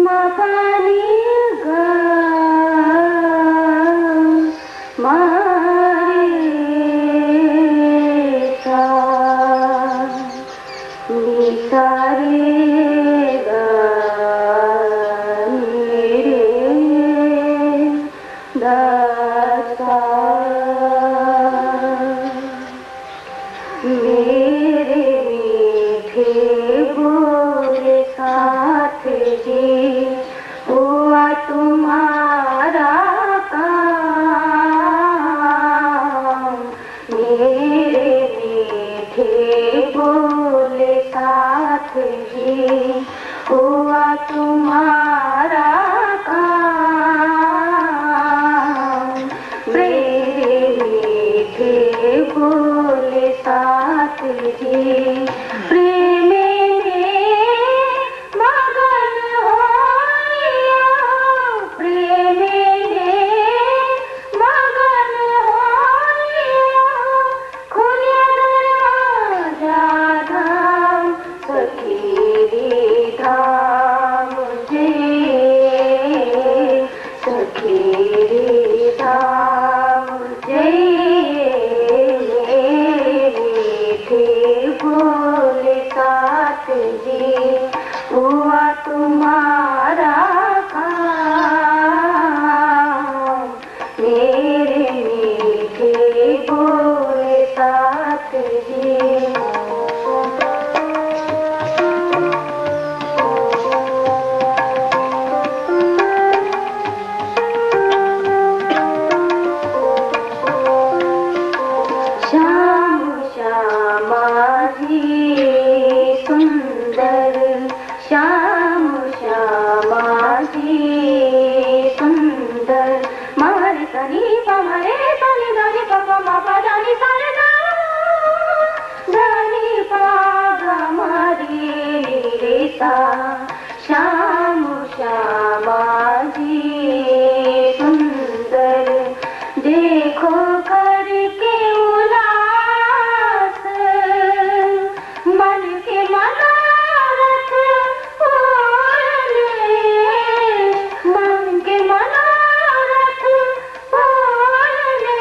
मकानी गा मारे सा निसारे गा मेरे दासा मेरे मीठे बोले साथ जी हुआ तुम्हारा काम। मेरे मीठे बोले साथ जी हुआ तुम्हारा काम। मेरे मीठे बोले साथ जी प्रेम में मगन होइयो, प्रेम में मगन होइयो, खुले दरवाजा धाम सखी रे धाम जे सखी रे धाम जे बोले साथ जी हुआ तुम्हारा काम। मेरे मीठे बोले साथ जी सुंदर श्याम श्यामाजी सुंदर मारे सनी पमरे सनी धनी पपा मापा जानी सारे धनी पागा मारी रे सा श्याम श्यामाजी सुंदर देखो करके उलास मन के मनोरथ पूरे मन के मनोरथ पूरे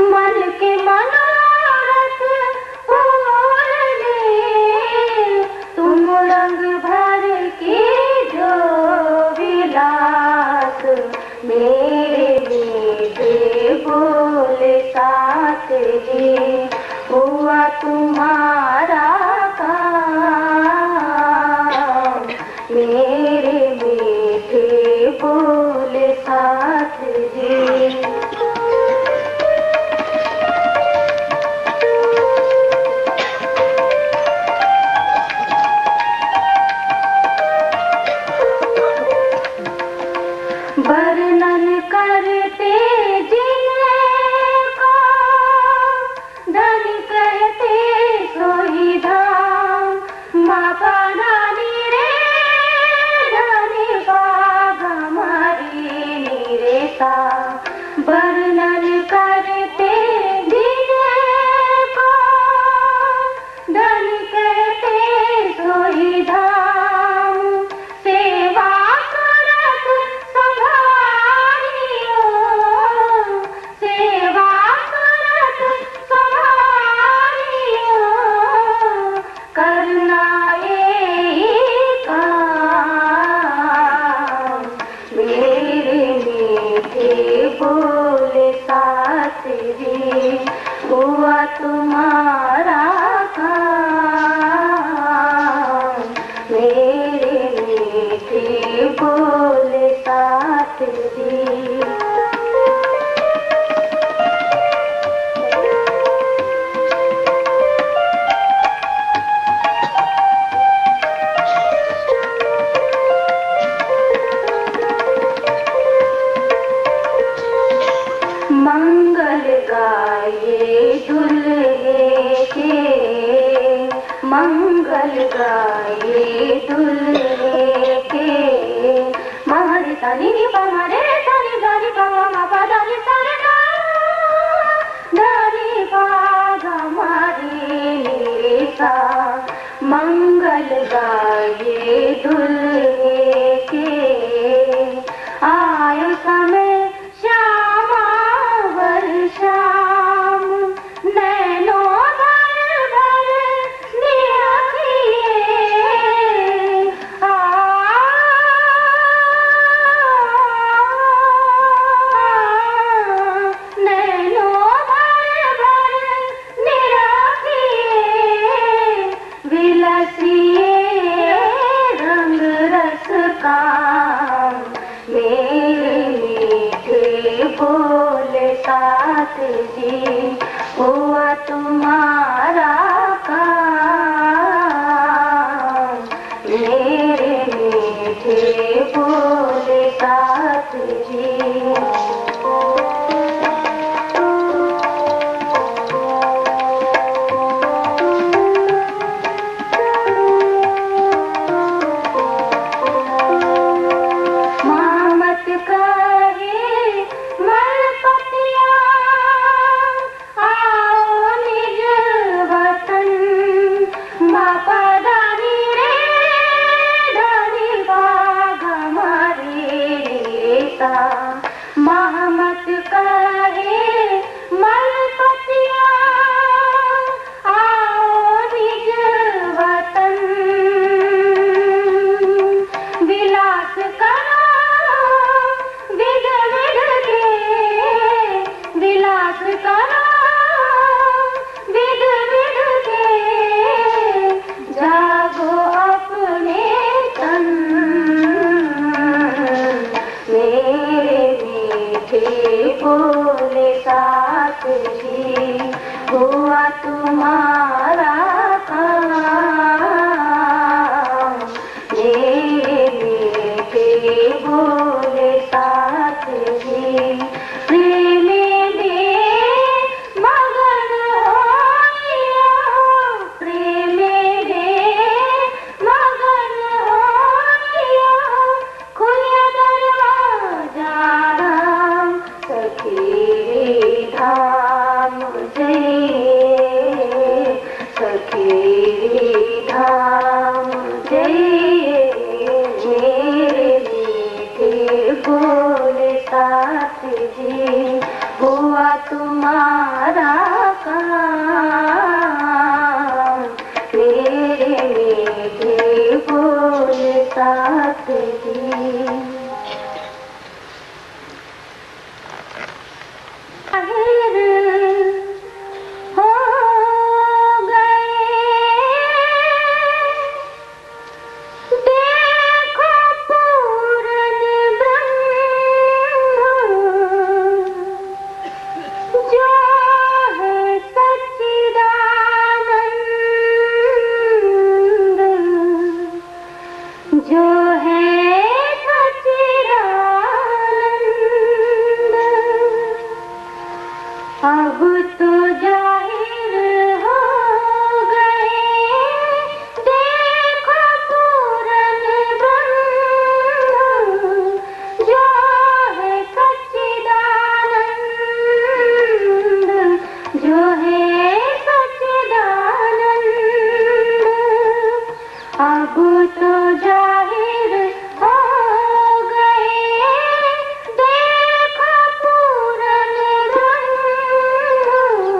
मन के मनोरथ पूरे तुम रंग भर के जो विलास मेरे मीठे बोले साथ जी हुआ तुम्हारा काम। मेरे मीठे बोले साथ जी वर्णन करते जिनको धनी कहते सोई धाम मापा नानी रे धनी बागा मारी रे सा वर्णन करते जिनको धनी कहते सोई धाम सेवा करत संभालियो सेवा करत संभालियो करना यही काम। मेरे मीठे बोले साथ जी हुआ तुम्हारा काम। मेरे मीठे बोले साथ जी मंगल गाये दुल्हे के मंगल गाये दुल्हे के मारे सानी पा मारे सानी दानी पा मा पा दानी सारे बोले साथ जी हुआ तुम्हारा काम मेरे मीठे बोले साथ जी महमत कहे मलपतिया आओ निज वतन विलास करो विद विद के विलास करो विद विद के जागो अपने तन बोले साथ जी हुआ तुम्हारा काम मेरे मीठे बोले साथ जी प्रेम में मगन होइयो प्रेम में मगन होइयो खुलिया दरवाजा सखी धाम जइए सखी धाम जइए मेरे मीठे बोले साथ जी हुआ तुम्हारा काम मेरे मीठे बोले साथ जी हो गए देखो पूरन ब्रह्म जो है सच्चिदानंद जो है अब तो जाहिर हो गए देखो पूरन ब्रह्म जो है सच्चिदानंद जो है सच्चिदानंद अब तो जाहिर हो गए देखो पूरन ब्रह्म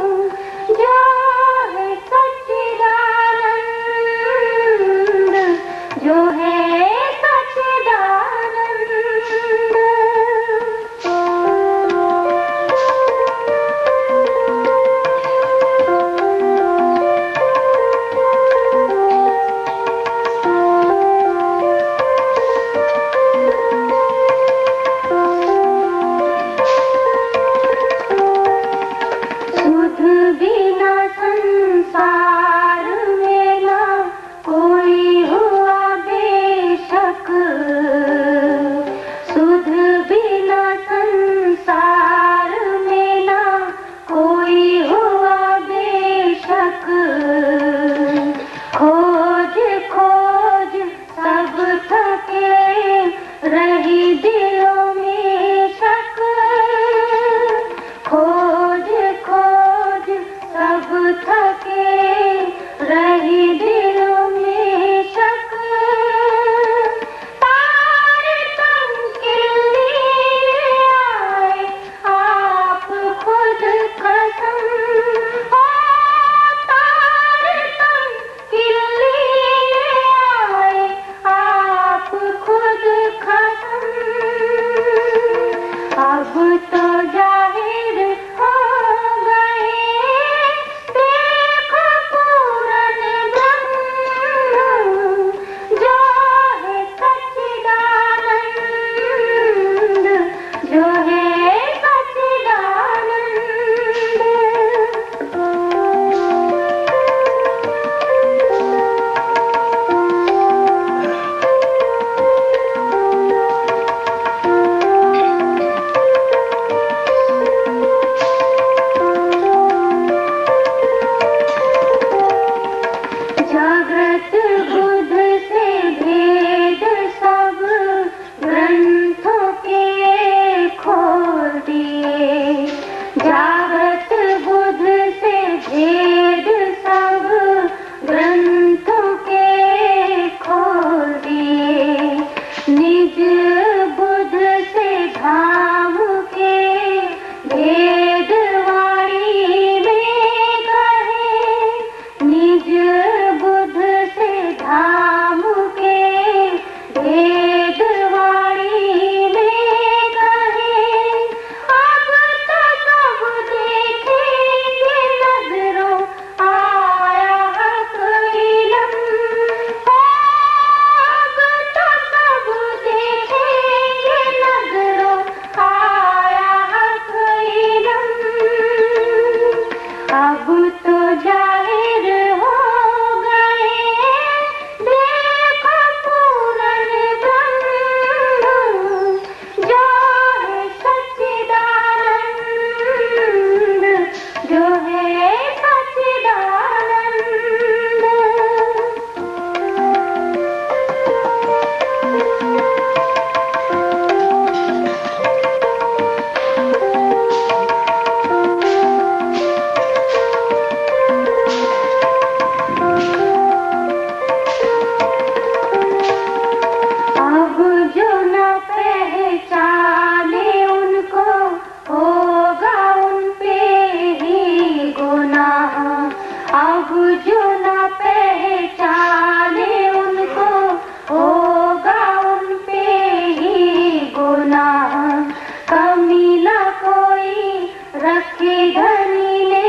रखे धनी ने,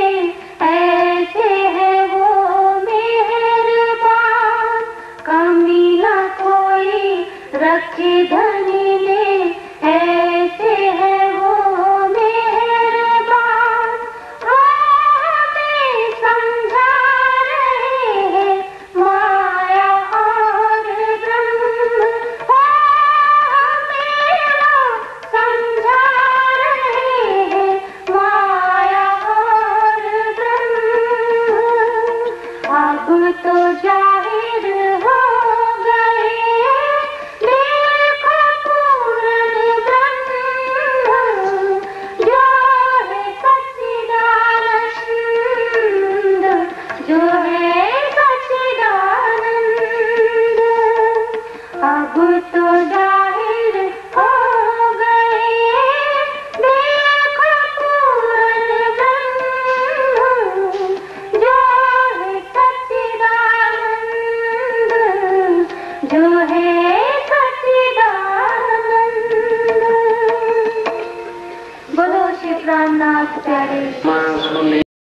ऐसे है वो मेहरबान, कमी ना कोई रखे धनी ने, ऐसे है वो मेहरबान। वो हमें समझा रहे हैं माया और ब्रह्म, वो हमें समझा रहे हैं माया और ब्रह्म। अब तो जाहिर हो गए देखो पूर्ण ब्रह्म, जो है सच्चिदानंद, जो है सच्चिदानंद। अब तो जाहिर हो गए देखो पूर्ण ब्रह्म, जो है सच्चिदानंद, जो है सच्चिदानंद। बोलो श्री प्राणनाथ प्यारे।